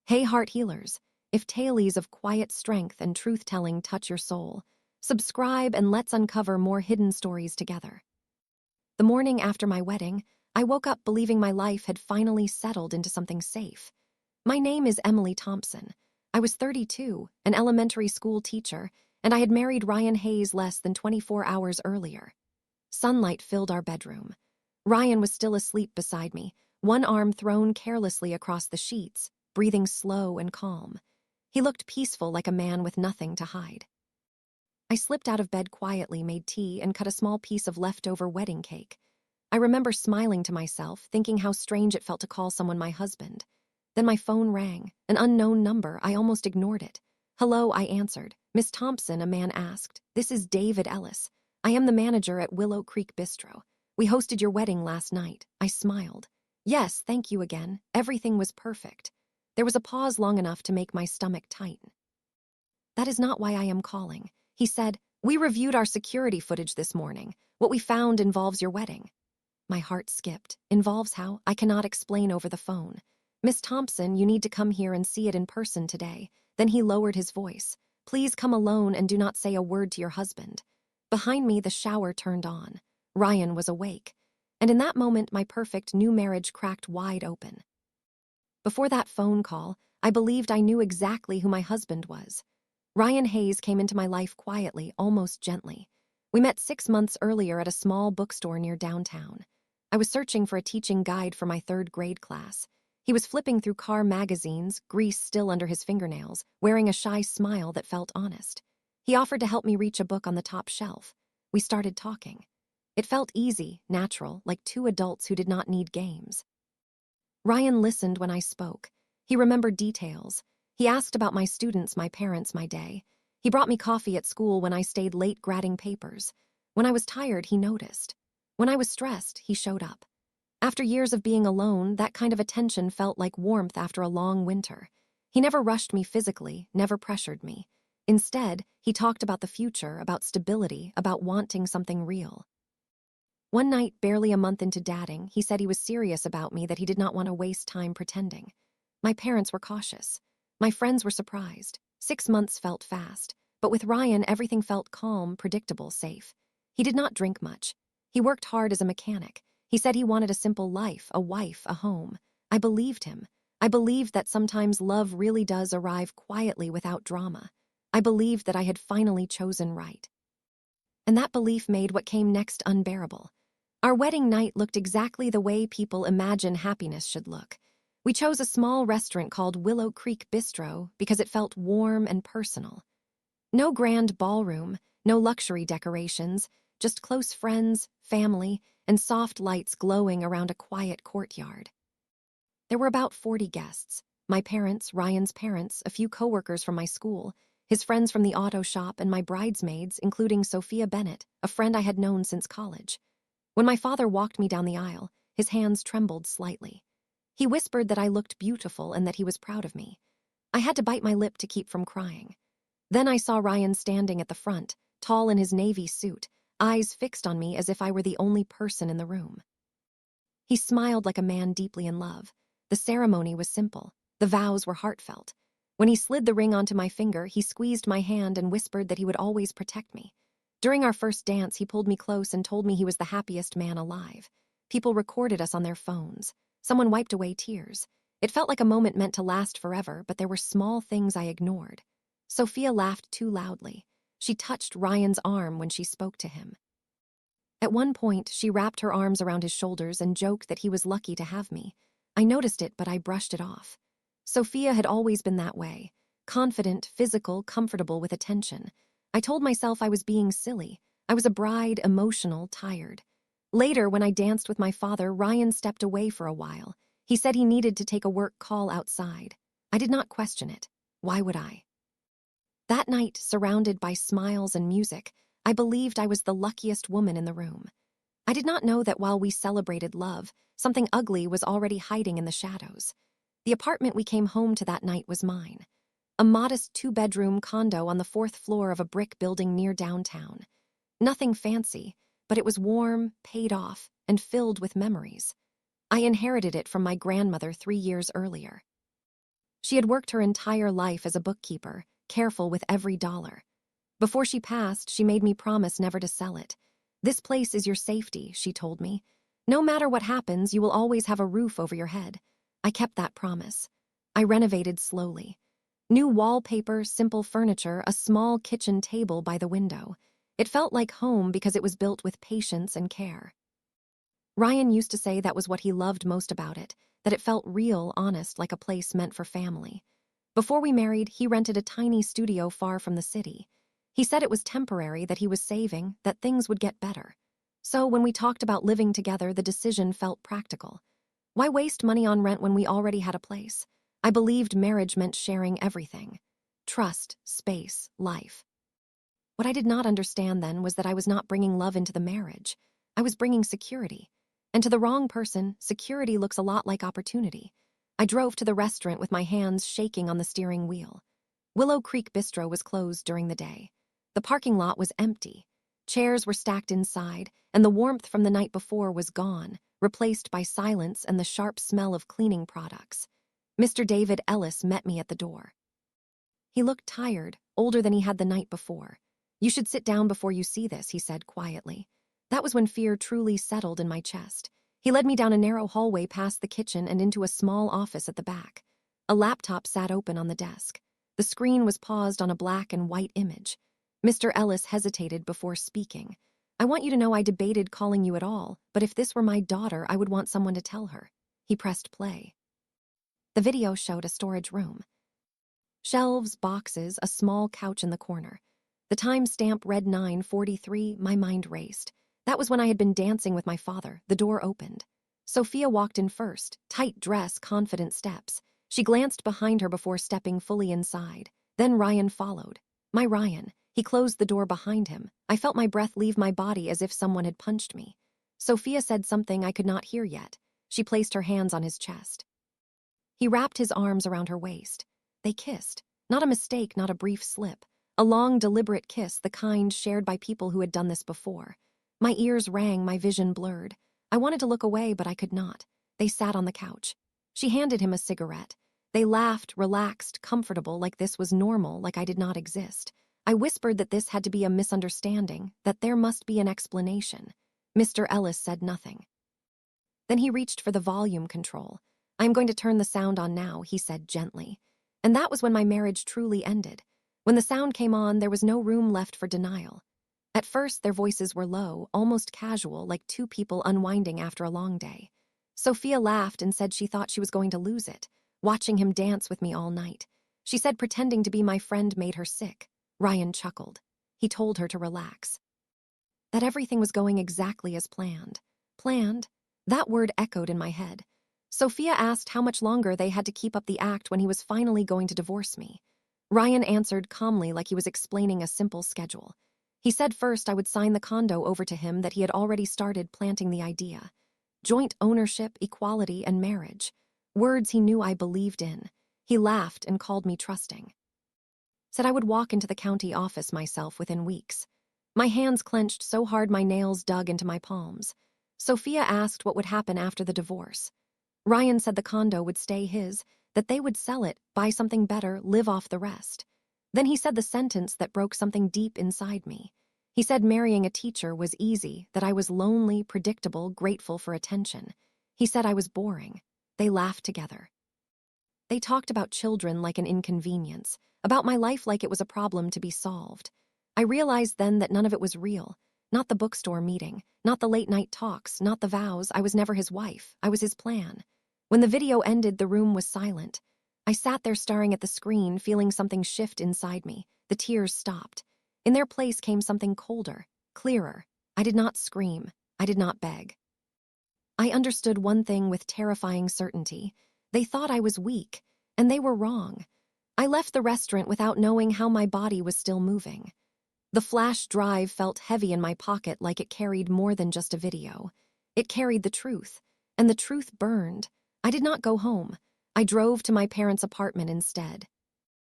Hey, heart healers, if tales of quiet strength and truth-telling touch your soul, subscribe and let's uncover more hidden stories together. The morning after my wedding, I woke up believing my life had finally settled into something safe. My name is Emily Thompson. I was 32, an elementary school teacher, and I had married Ryan Hayes less than 24 hours earlier. Sunlight filled our bedroom. Ryan was still asleep beside me, one arm thrown carelessly across the sheets, breathing slow and calm. He looked peaceful, like a man with nothing to hide. I slipped out of bed quietly, made tea, and cut a small piece of leftover wedding cake. I remember smiling to myself, thinking how strange it felt to call someone my husband. Then my phone rang, an unknown number. I almost ignored it. "Hello," I answered. "Miss Thompson," a man asked. "This is David Ellis. I am the manager at Willow Creek Bistro. We hosted your wedding last night." I smiled. "Yes, thank you again. Everything was perfect." There was a pause long enough to make my stomach tighten. "That is not why I am calling," he said. "We reviewed our security footage this morning. What we found involves your wedding." My heart skipped. "Involves how? I cannot explain over the phone." "Miss Thompson, you need to come here and see it in person today." Then he lowered his voice. "Please come alone and do not say a word to your husband." Behind me, the shower turned on. Ryan was awake. And in that moment, my perfect new marriage cracked wide open. Before that phone call, I believed I knew exactly who my husband was. Ryan Hayes came into my life quietly, almost gently. We met 6 months earlier at a small bookstore near downtown. I was searching for a teaching guide for my 3rd grade class. He was flipping through car magazines, grease still under his fingernails, wearing a shy smile that felt honest. He offered to help me reach a book on the top shelf. We started talking. It felt easy, natural, like two adults who did not need games. Ryan listened when I spoke. He remembered details. He asked about my students, my parents, my day. He brought me coffee at school when I stayed late grading papers. When I was tired, he noticed. When I was stressed, he showed up. After years of being alone, that kind of attention felt like warmth after a long winter. He never rushed me physically, never pressured me. Instead, he talked about the future, about stability, about wanting something real. One night, barely a month into dating, he said he was serious about me, that he did not want to waste time pretending. My parents were cautious. My friends were surprised. 6 months felt fast, but with Ryan, everything felt calm, predictable, safe. He did not drink much. He worked hard as a mechanic. He said he wanted a simple life, a wife, a home. I believed him. I believed that sometimes love really does arrive quietly without drama. I believed that I had finally chosen right. And that belief made what came next unbearable. Our wedding night looked exactly the way people imagine happiness should look. We chose a small restaurant called Willow Creek Bistro because it felt warm and personal. No grand ballroom, no luxury decorations, just close friends, family, and soft lights glowing around a quiet courtyard. There were about 40 guests. My parents, Ryan's parents, a few coworkers from my school, his friends from the auto shop, and my bridesmaids, including Sophia Bennett, a friend I had known since college. When my father walked me down the aisle, his hands trembled slightly. He whispered that I looked beautiful and that he was proud of me. I had to bite my lip to keep from crying. Then I saw Ryan standing at the front, tall in his navy suit, eyes fixed on me as if I were the only person in the room. He smiled like a man deeply in love. The ceremony was simple. The vows were heartfelt. When he slid the ring onto my finger, he squeezed my hand and whispered that he would always protect me. During our first dance, he pulled me close and told me he was the happiest man alive. People recorded us on their phones. Someone wiped away tears. It felt like a moment meant to last forever, but there were small things I ignored. Sophia laughed too loudly. She touched Ryan's arm when she spoke to him. At one point, she wrapped her arms around his shoulders and joked that he was lucky to have me. I noticed it, but I brushed it off. Sophia had always been that way. Confident, physical, comfortable with attention. I told myself I was being silly. I was a bride, emotional, tired. Later, when I danced with my father, Ryan stepped away for a while. He said he needed to take a work call outside. I did not question it. Why would I? That night, surrounded by smiles and music, I believed I was the luckiest woman in the room. I did not know that while we celebrated love, something ugly was already hiding in the shadows. The apartment we came home to that night was mine. A modest 2-bedroom condo on the 4th floor of a brick building near downtown. Nothing fancy, but it was warm, paid off, and filled with memories. I inherited it from my grandmother 3 years earlier. She had worked her entire life as a bookkeeper, careful with every dollar. Before she passed, she made me promise never to sell it. "This place is your safety," she told me. "No matter what happens, you will always have a roof over your head." I kept that promise. I renovated slowly. New wallpaper, simple furniture, a small kitchen table by the window. It felt like home because it was built with patience and care. Ryan used to say that was what he loved most about it, that it felt real, honest, like a place meant for family. Before we married, he rented a tiny studio far from the city. He said it was temporary, that he was saving, that things would get better. So when we talked about living together, the decision felt practical. Why waste money on rent when we already had a place? I believed marriage meant sharing everything. Trust, space, life. What I did not understand then was that I was not bringing love into the marriage. I was bringing security. And to the wrong person, security looks a lot like opportunity. I drove to the restaurant with my hands shaking on the steering wheel. Willow Creek Bistro was closed during the day. The parking lot was empty. Chairs were stacked inside, and the warmth from the night before was gone, replaced by silence and the sharp smell of cleaning products. Mr. David Ellis met me at the door. He looked tired, older than he had the night before. "You should sit down before you see this," he said quietly. That was when fear truly settled in my chest. He led me down a narrow hallway past the kitchen and into a small office at the back. A laptop sat open on the desk. The screen was paused on a black and white image. Mr. Ellis hesitated before speaking. "I want you to know I debated calling you at all, but if this were my daughter, I would want someone to tell her." He pressed play. The video showed a storage room. Shelves, boxes, a small couch in the corner. The timestamp read 9:43, my mind raced. That was when I had been dancing with my father. The door opened. Sophia walked in first, tight dress, confident steps. She glanced behind her before stepping fully inside. Then Ryan followed. My Ryan. He closed the door behind him. I felt my breath leave my body as if someone had punched me. Sophia said something I could not hear yet. She placed her hands on his chest. He wrapped his arms around her waist. They kissed. Not a mistake, not a brief slip. A long, deliberate kiss, the kind shared by people who had done this before. My ears rang, my vision blurred. I wanted to look away, but I could not. They sat on the couch. She handed him a cigarette. They laughed, relaxed, comfortable, like this was normal, like I did not exist. I whispered that this had to be a misunderstanding, that there must be an explanation. Mr. Ellis said nothing. Then he reached for the volume control. "I'm going to turn the sound on now," he said gently. And that was when my marriage truly ended. When the sound came on, there was no room left for denial. At first, their voices were low, almost casual, like two people unwinding after a long day. Sophia laughed and said she thought she was going to lose it, watching him dance with me all night. She said pretending to be my friend made her sick. Ryan chuckled. He told her to relax. That everything was going exactly as planned. Planned? That word echoed in my head. Sophia asked how much longer they had to keep up the act when he was finally going to divorce me. Ryan answered calmly, like he was explaining a simple schedule. He said first I would sign the condo over to him, that he had already started planting the idea. Joint ownership, equality, and marriage. Words he knew I believed in. He laughed and called me trusting. Said I would walk into the county office myself within weeks. My hands clenched so hard my nails dug into my palms. Sophia asked what would happen after the divorce. Ryan said the condo would stay his, that they would sell it, buy something better, live off the rest. Then he said the sentence that broke something deep inside me. He said marrying a teacher was easy, that I was lonely, predictable, grateful for attention. He said I was boring. They laughed together. They talked about children like an inconvenience, about my life like it was a problem to be solved. I realized then that none of it was real. Not the bookstore meeting, not the late-night talks, not the vows. I was never his wife. I was his plan. When the video ended, the room was silent. I sat there staring at the screen, feeling something shift inside me. The tears stopped. In their place came something colder, clearer. I did not scream. I did not beg. I understood one thing with terrifying certainty. They thought I was weak, and they were wrong. I left the restaurant without knowing how my body was still moving. The flash drive felt heavy in my pocket, like it carried more than just a video. It carried the truth, and the truth burned. I did not go home. I drove to my parents' apartment instead.